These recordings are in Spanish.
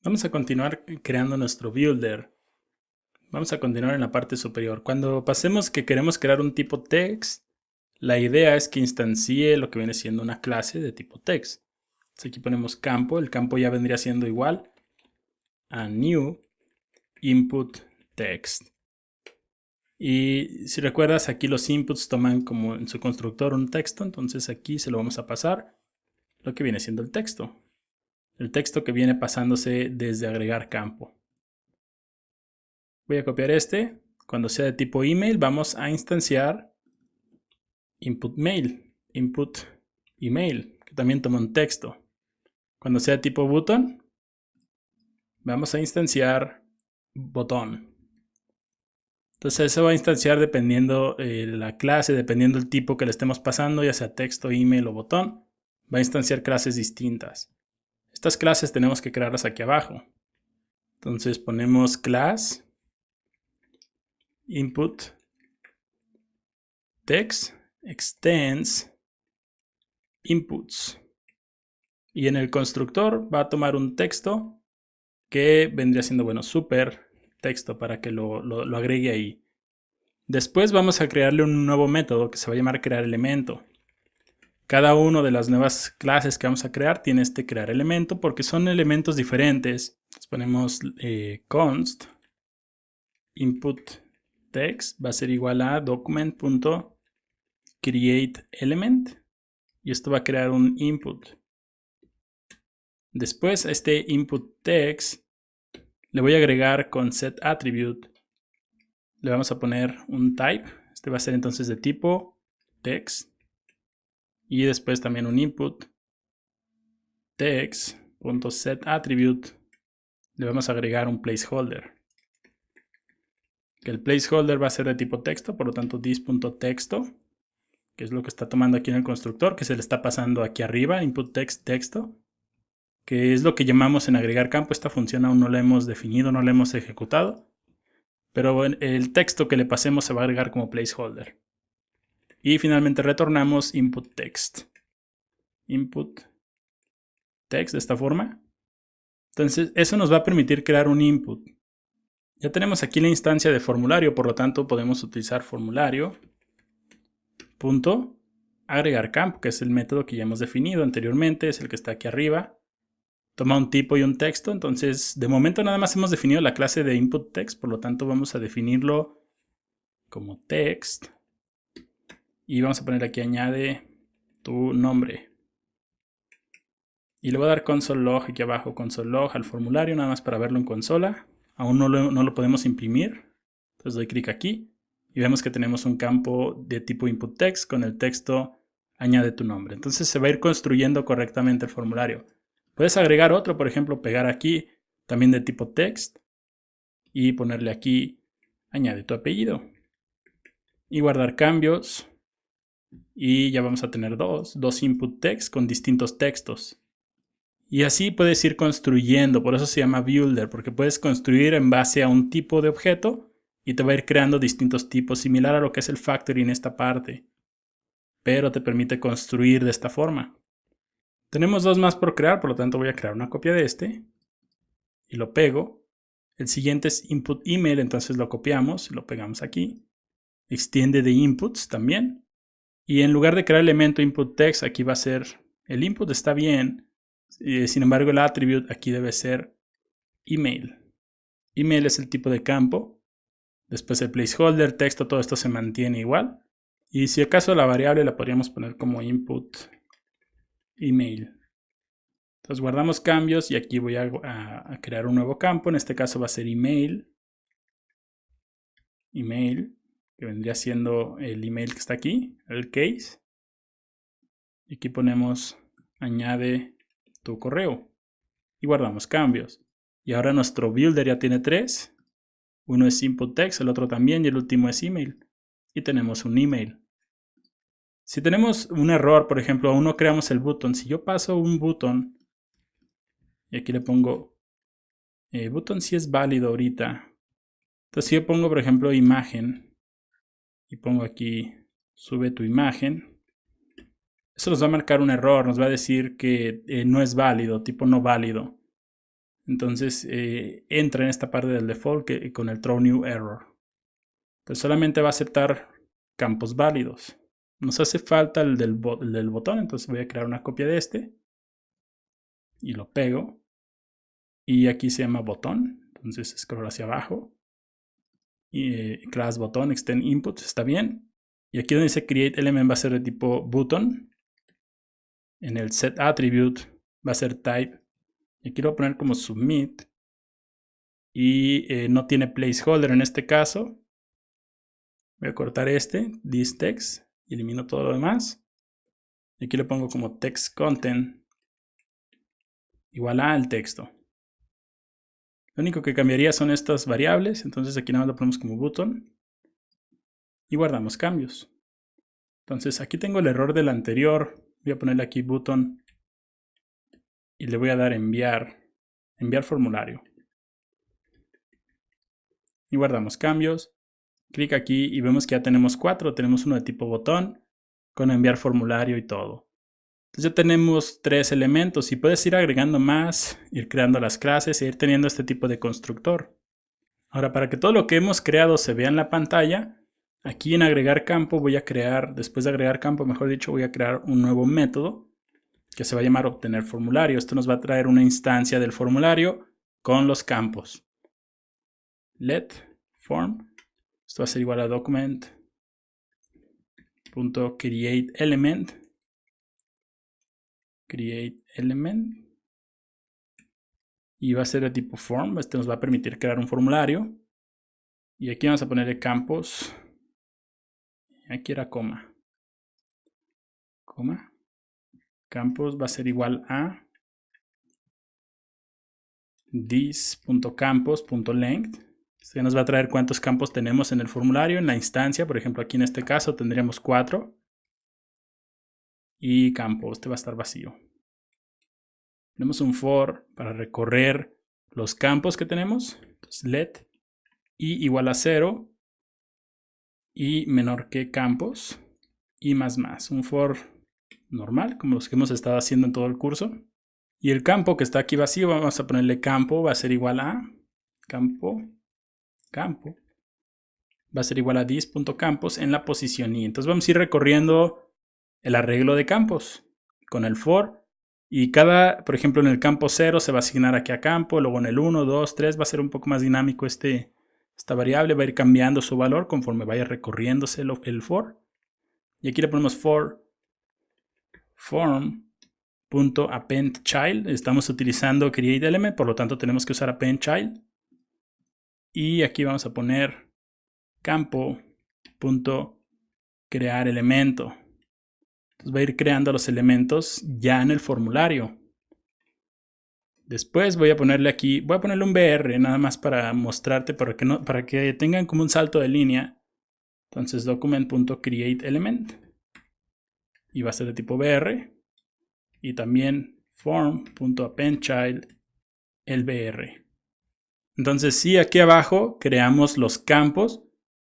Vamos a continuar creando nuestro builder. Vamos a continuar en la parte superior. Cuando pasemos que queremos crear un tipo text, la idea es que instancie lo que viene siendo una clase de tipo text. Entonces aquí ponemos campo. El campo ya vendría siendo igual a new input text. Y si recuerdas, aquí los inputs toman como en su constructor un texto. Entonces aquí se lo vamos a pasar lo que viene siendo el texto. El texto que viene pasándose desde agregar campo. Voy a copiar este. Cuando sea de tipo email, vamos a instanciar input mail, input email, que también toma un texto. Cuando sea de tipo button, vamos a instanciar botón. Entonces eso va a instanciar dependiendo la clase, dependiendo el tipo que le estemos pasando, ya sea texto, email o botón. Va a instanciar clases distintas. Estas clases tenemos que crearlas aquí abajo. Entonces ponemos class input text extends inputs. Y en el constructor va a tomar un texto que vendría siendo, bueno, super texto para que lo agregue ahí. Después vamos a crearle un nuevo método que se va a llamar crear elemento. Cada una de las nuevas clases que vamos a crear tiene este crear elemento porque son elementos diferentes. Entonces ponemos const input text va a ser igual a document.createElement y esto va a crear un input. Después a este input text le voy a agregar con setAttribute. Le vamos a poner un type. Este va a ser entonces de tipo text. Y después también un input text.setAttribute. Le vamos a agregar un placeholder. El placeholder va a ser de tipo texto, por lo tanto this.texto, que es lo que está tomando aquí en el constructor, que se le está pasando aquí arriba, input text texto, que es lo que llamamos en agregar campo. Esta función aún no la hemos definido, no la hemos ejecutado, pero el texto que le pasemos se va a agregar como placeholder. Y finalmente retornamos input text. Input text de esta forma. Entonces eso nos va a permitir crear un input. Ya tenemos aquí la instancia de formulario, por lo tanto podemos utilizar formulario punto agregar campo, que es el método que ya hemos definido anteriormente, es el que está aquí arriba. Toma un tipo y un texto, entonces de momento nada más hemos definido la clase de input text, por lo tanto vamos a definirlo como text y vamos a poner aquí añade tu nombre y le voy a dar console log aquí abajo, console log al formulario nada más para verlo en consola. Aún no lo podemos imprimir, entonces doy clic aquí y vemos que tenemos un campo de tipo input text con el texto añade tu nombre. Entonces se va a ir construyendo correctamente el formulario. Puedes agregar otro, por ejemplo, pegar aquí también de tipo text y ponerle aquí añade tu apellido y guardar cambios y ya vamos a tener dos input text con distintos textos. Y así puedes ir construyendo, por eso se llama builder, porque puedes construir en base a un tipo de objeto y te va a ir creando distintos tipos, similar a lo que es el factory en esta parte, pero te permite construir de esta forma. Tenemos dos más por crear, por lo tanto voy a crear una copia de este y lo pego. El siguiente es input email, entonces lo copiamos y lo pegamos aquí. Extiende de inputs también. Y en lugar de crear el elemento input text, aquí va a ser el input, está bien. Sin embargo, el attribute aquí debe ser email. Email es el tipo de campo. Después el placeholder, texto, todo esto se mantiene igual. Y si acaso la variable la podríamos poner como input email. Entonces guardamos cambios y aquí voy a crear un nuevo campo. En este caso va a ser email. Email, que vendría siendo el email que está aquí, el case. Y aquí ponemos añade tu correo. Y guardamos cambios. Y ahora nuestro builder ya tiene tres. Uno es input text, el otro también y el último es email. Y tenemos un email. Si tenemos un error, por ejemplo, aún no creamos el button. Si yo paso un button y aquí le pongo button si es válido ahorita. Entonces si yo pongo, por ejemplo, imagen y pongo aquí sube tu imagen, eso nos va a marcar un error, nos va a decir que no es válido, tipo no válido. Entonces entra en esta parte del default con el throw new error. Entonces solamente va a aceptar campos válidos. Nos hace falta el del botón, entonces voy a crear una copia de este y lo pego. Y aquí se llama botón, entonces scroll hacia abajo y class botón extend inputs, está bien. Y aquí donde dice create element va a ser de tipo button. En el set attribute va a ser type. Y aquí lo voy a poner como submit. Y no tiene placeholder en este caso. Voy a cortar this text, y elimino todo lo demás. Y aquí le pongo como text content igual a el texto. Lo único que cambiaría son estas variables, entonces aquí nada más lo ponemos como button y guardamos cambios. Entonces aquí tengo el error del anterior, voy a ponerle aquí button y le voy a dar enviar formulario. Y guardamos cambios, clic aquí y vemos que ya tenemos 4, tenemos uno de tipo botón con enviar formulario y todo. Entonces ya tenemos 3 elementos y puedes ir agregando más, ir creando las clases e ir teniendo este tipo de constructor. Ahora, para que todo lo que hemos creado se vea en la pantalla, aquí en agregar campo voy a crear, después de agregar campo, mejor dicho, voy a crear un nuevo método que se va a llamar obtener formulario. Esto nos va a traer una instancia del formulario con los campos. Let form, esto va a ser igual a document.createElement. Create element y va a ser de tipo form. Este nos va a permitir crear un formulario y aquí vamos a ponerle campos. Aquí era coma, campos va a ser igual a this.campos.length. Esto ya nos va a traer cuántos campos tenemos en el formulario, en la instancia. Por ejemplo, aquí en este caso tendríamos 4 y campo, este va a estar vacío. Tenemos un for para recorrer los campos que tenemos. Entonces let y igual a 0 y menor que campos y más. Un for normal, como los que hemos estado haciendo en todo el curso. Y el campo que está aquí vacío, vamos a ponerle campo, va a ser igual a campo, va a ser igual a this.campos en la posición i. Entonces vamos a ir recorriendo el arreglo de campos con el for. Y cada, por ejemplo, en el campo 0 se va a asignar aquí a campo, luego en el 1, 2, 3 va a ser un poco más dinámico esta variable, va a ir cambiando su valor conforme vaya recorriéndose el for. Y aquí le ponemos for form.appendChild. Estamos utilizando createElement, por lo tanto tenemos que usar appendChild. Y aquí vamos a poner campo.crearElemento. Entonces va a ir creando los elementos ya en el formulario. Después voy a ponerle aquí, voy a ponerle un BR nada más para mostrarte, para que tengan como un salto de línea. Entonces document.createElement y va a ser de tipo BR. Y también form.appendChild el BR. Entonces sí, aquí abajo creamos los campos,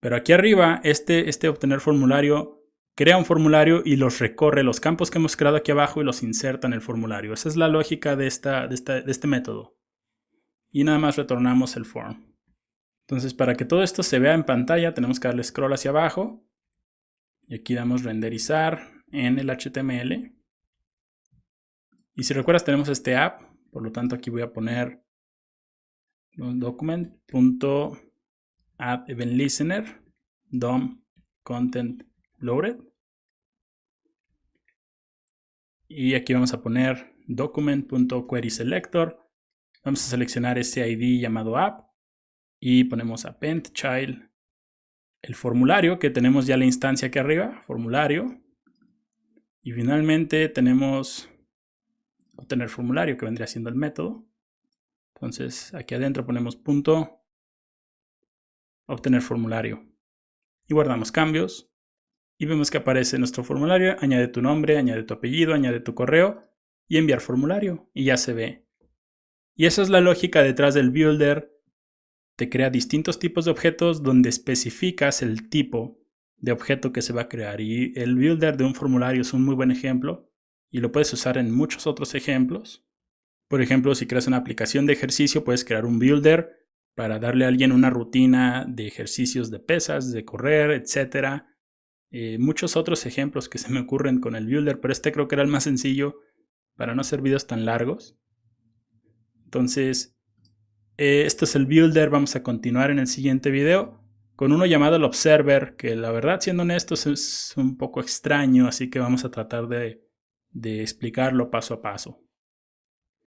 pero aquí arriba este obtener formulario crea un formulario y los recorre, los campos que hemos creado aquí abajo, y los inserta en el formulario. Esa es la lógica de este método. Y nada más retornamos el form. Entonces, para que todo esto se vea en pantalla, tenemos que darle scroll hacia abajo. Y aquí damos renderizar en el HTML. Y si recuerdas, tenemos este app. Por lo tanto, aquí voy a poner document.addEventListener DOM content loaded. Y aquí vamos a poner document.querySelector. Vamos a seleccionar ese ID llamado app y ponemos appendChild, el formulario, que tenemos ya la instancia aquí arriba, formulario. Y finalmente tenemos obtener formulario, que vendría siendo el método. Entonces aquí adentro ponemos punto obtener formulario y guardamos cambios. Y vemos que aparece nuestro formulario, añade tu nombre, añade tu apellido, añade tu correo y enviar formulario. Y ya se ve. Y esa es la lógica detrás del builder. Te crea distintos tipos de objetos donde especificas el tipo de objeto que se va a crear. Y el builder de un formulario es un muy buen ejemplo. Y lo puedes usar en muchos otros ejemplos. Por ejemplo, si creas una aplicación de ejercicio, puedes crear un builder para darle a alguien una rutina de ejercicios de pesas, de correr, etc. Muchos otros ejemplos que se me ocurren con el builder, pero este creo que era el más sencillo para no hacer videos tan largos. Entonces, esto es el builder. Vamos a continuar en el siguiente video con uno llamado el observer, que la verdad, siendo honestos, es un poco extraño, así que vamos a tratar de explicarlo paso a paso.